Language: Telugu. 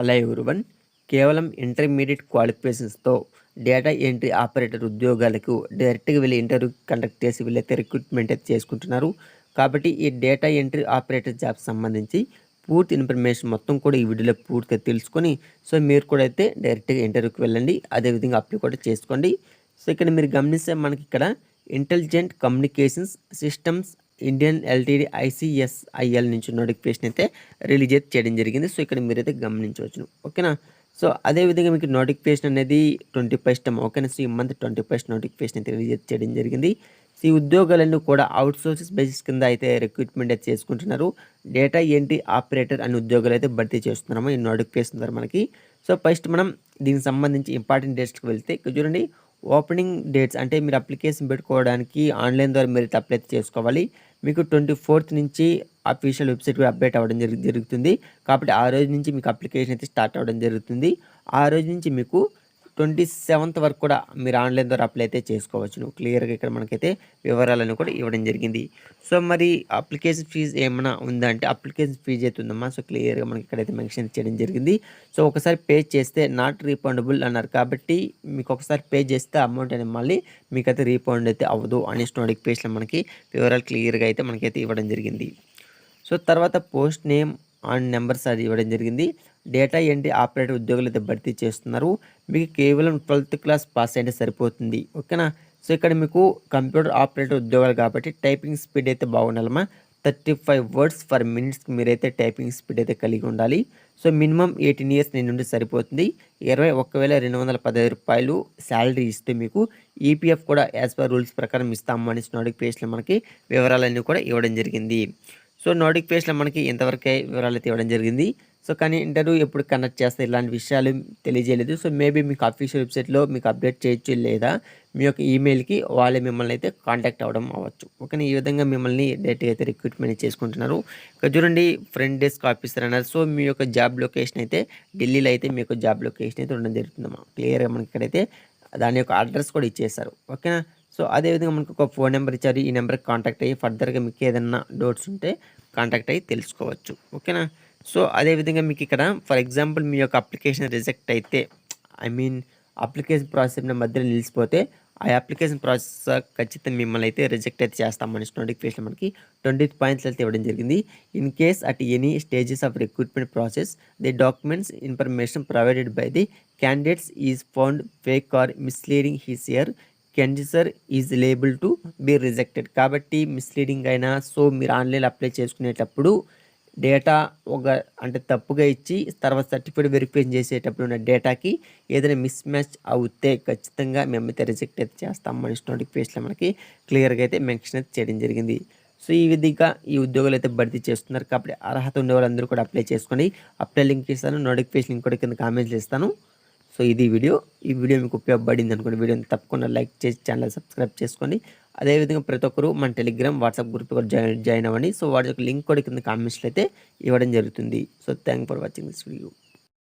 Hello everyone. కేవలం ఇంటర్మీడియట్ క్వాలిఫికేషన్స్‌తో డేటా ఎంట్రీ ఆపరేటర్ ఉద్యోగాలకు డైరెక్ట్‌గా వెళ్లి ఇంటర్వ్యూ కండక్ట్ చేసి వీళ్ళైతే రిక్రూట్‌మెంట్ అయితే చేసుకుంటున్నారు. కాబట్టి ఈ డేటా ఎంట్రీ ఆపరేటర్ జాబ్స్ సంబంధించి పూర్తి ఇన్ఫర్మేషన్ మొత్తం కూడా ఈ వీడియోలో పూర్తిగా తెలుసుకొని మీరు కూడా అయితే డైరెక్ట్‌గా ఇంటర్వ్యూకి వెళ్ళండి. అదేవిధంగా అప్లై కూడా చేసుకోండి. ఇక్కడ మీరు గమనిస్తే మనకి ఇక్కడ intelligent communications systems Indian LTD ICSIL నుంచి నోటిఫికేషన్ అయితే రిలీజ్ అయితే చేయడం జరిగింది. ఇక్కడ మీరైతే గమనించవచ్చును. ఓకేనా. అదేవిధంగా మీకు నోటిఫికేషన్ అనేది 21 ఓకేనా. ఈ మంత్ 21 నోటిఫికేషన్ అయితే రిలీజ్ అయితే చేయడం జరిగింది. ఈ ఉద్యోగాలన్నీ కూడా అవుట్సోర్సెస్ బేసిస్ కింద అయితే రిక్రూట్మెంట్ అయితే చేసుకుంటున్నారు. డేటా ఎంట్రీ ఆపరేటర్ అనే ఉద్యోగాలు అయితే భర్తీ చేస్తున్నాము ఈ నోటిఫికేషన్ ద్వారా మనకి. ఫస్ట్ మనం దీనికి సంబంధించి ఇంపార్టెంట్ డేట్స్కి వెళ్తే ఇక్కడ చూడండి. ఓపెనింగ్ డేట్స్ అంటే మీరు అప్లికేషన్ పెట్టుకోవడానికి ఆన్లైన్ ద్వారా మీరు అప్లై చేసుకోవాలి. మీకు 24th నుంచి అఫీషియల్ వెబ్సైట్ కూడా అప్డేట్ అవ్వడం జరుగుతుంది. కాబట్టి ఆ రోజు నుంచి మీకు అప్లికేషన్ అయితే స్టార్ట్ అవ్వడం జరుగుతుంది. ఆ రోజు నుంచి మీకు 27th వరకు కూడా మీరు ఆన్లైన్ ద్వారా అప్లై అయితే చేసుకోవచ్చును. క్లియర్గా ఇక్కడ మనకైతే వివరాలను కూడా ఇవ్వడం జరిగింది. మరి అప్లికేషన్ ఫీజు ఏమైనా ఉందా అంటే అప్లికేషన్ ఫీజు అయితే ఉందమ్మా. క్లియర్గా మనకి ఇక్కడైతే మెన్షన్ చేయడం జరిగింది. ఒకసారి పే చేస్తే నాట్ రీఫండబుల్ అన్నారు. కాబట్టి మీకు ఒకసారి పే చేస్తే అమౌంట్ అనేది మళ్ళీ మీకైతే రీఫండ్ అయితే అవ్వదు అనేసి నోటిఫికేషన్ మనకి వివరాలు క్లియర్గా అయితే మనకైతే ఇవ్వడం జరిగింది. తర్వాత పోస్ట్ నేమ్ అండ్ నెంబర్స్ అది ఇవ్వడం జరిగింది. డేటా ఎంట్రీ ఆపరేటర్ ఉద్యోగులు అయితే భర్తీ చేస్తున్నారు. మీకు కేవలం 12th క్లాస్ పాస్ అయితే సరిపోతుంది. ఓకేనా. ఇక్కడ మీకు కంప్యూటర్ ఆపరేటర్ ఉద్యోగాలు కాబట్టి టైపింగ్ స్పీడ్ అయితే బాగుండాలమ్మా. 35 వర్డ్స్ పర్ మినిట్స్కి మీరైతే టైపింగ్ స్పీడ్ అయితే కలిగి ఉండాలి. మినిమం 18 ఇయర్స్ నుండి సరిపోతుంది. 21,215 రూపాయలు శాలరీ ఇస్తే మీకు ఈపీఎఫ్ కూడా యాజ్ పర్ రూల్స్ ప్రకారం ఇస్తాము అనేసి నోటిఫికేషన్ మనకి వివరాలన్నీ కూడా ఇవ్వడం జరిగింది. నోటిఫికేషన్ మనకి ఎంతవరకే వివరాలు అయితే ఇవ్వడం జరిగింది. కానీ ఇంటర్వ్యూ ఎప్పుడు కండక్ట్ చేస్తే ఇలాంటి విషయాలు తెలియజేయలేదు. మేబీ మీకు అఫీషియల్ వెబ్సైట్లో మీకు అప్డేట్ చేయొచ్చు, లేదా మీ యొక్క ఈమెయిల్కి వాళ్ళే మిమ్మల్ని అయితే కాంటాక్ట్ అవ్వడం అవ్వచ్చు. ఓకేనా. ఈ విధంగా మిమ్మల్ని డైరెక్ట్గా అయితే రిక్రూట్మెంట్ చేసుకుంటున్నారు. ఇక్కడ చూడండి, ఫ్రంట్ డెస్క్ ఆఫీసర్ అన్నారు. మీ యొక్క జాబ్ లొకేషన్ అయితే ఢిల్లీలో అయితే మీ యొక్క జాబ్ లొకేషన్ అయితే ఉండడం జరుగుతుందమ్మా. క్లియర్గా మనకి ఇక్కడైతే దాని యొక్క అడ్రస్ కూడా ఇచ్చేస్తారు. ఓకేనా. అదేవిధంగా మనకు ఒక ఫోన్ నెంబర్ ఇచ్చారు. ఈ నెంబర్కి కాంటాక్ట్ అయ్యి ఫర్దర్గా మీకు ఏదైనా డౌట్స్ ఉంటే కాంటాక్ట్ అయ్యి తెలుసుకోవచ్చు. ఓకేనా. అదేవిధంగా మీకు ఇక్కడ ఫర్ ఎగ్జాంపుల్ మీ యొక్క అప్లికేషన్ రిజెక్ట్ అయితే అప్లికేషన్ ప్రాసెస్ మధ్యలో నిలిచిపోతే ఆ అప్లికేషన్ ప్రాసెస్ ఖచ్చితంగా మిమ్మల్ని అయితే రిజెక్ట్ అయితే చేస్తామని నోటిఫికేషన్ మనకి 20 పాయింట్స్ అయితే ఇవ్వడం జరిగింది. In case at any stages of recruitment process the documents information provided by the candidates is found fake are misleading his year candidate is label to be rejected. కాబట్టి మిస్లీడింగ్ అయినా మీరు ఆన్లైన్ అప్లై చేసుకునేటప్పుడు డేటా అంటే తప్పుగా ఇచ్చి తర్వాత సర్టిఫికేట్ వెరిఫికేషన్ చేసేటప్పుడు ఉన్న డేటాకి ఏదైనా మిస్ మ్యాచ్ అవుతే ఖచ్చితంగా మేమైతే రిజెక్ట్ అయితే చేస్తాం అనేసి నోటిఫికేషన్లో మనకి క్లియర్గా అయితే మెన్షన్ అయితే చేయడం జరిగింది. ఈ విధంగా ఈ ఉద్యోగాలు అయితే భర్తీ చేస్తున్నారు. కాబట్టి అర్హత ఉండే వాళ్ళందరూ కూడా అప్లై చేసుకోండి. అప్లై లింక్ ఇస్తాను, నోటిఫికేషన్ లింక్ కూడా కింద కామెంట్స్ ఇస్తాను. ఇది ఈ వీడియో మీకు ఉపయోగపడింది అనుకోండి. వీడియోని తప్పకుండా లైక్ చేసి ఛానల్ సబ్స్క్రైబ్ చేసుకోండి. అదేవిధంగా ప్రతి ఒక్కరు మన టెలిగ్రామ్ వాట్సాప్ గ్రూప్ కూడా జాయిన్ అవ్వండి. వాటి యొక్క లింక్ కూడా కింద కామెంట్స్లో అయితే ఇవ్వడం జరుగుతుంది. Thank for watching this video.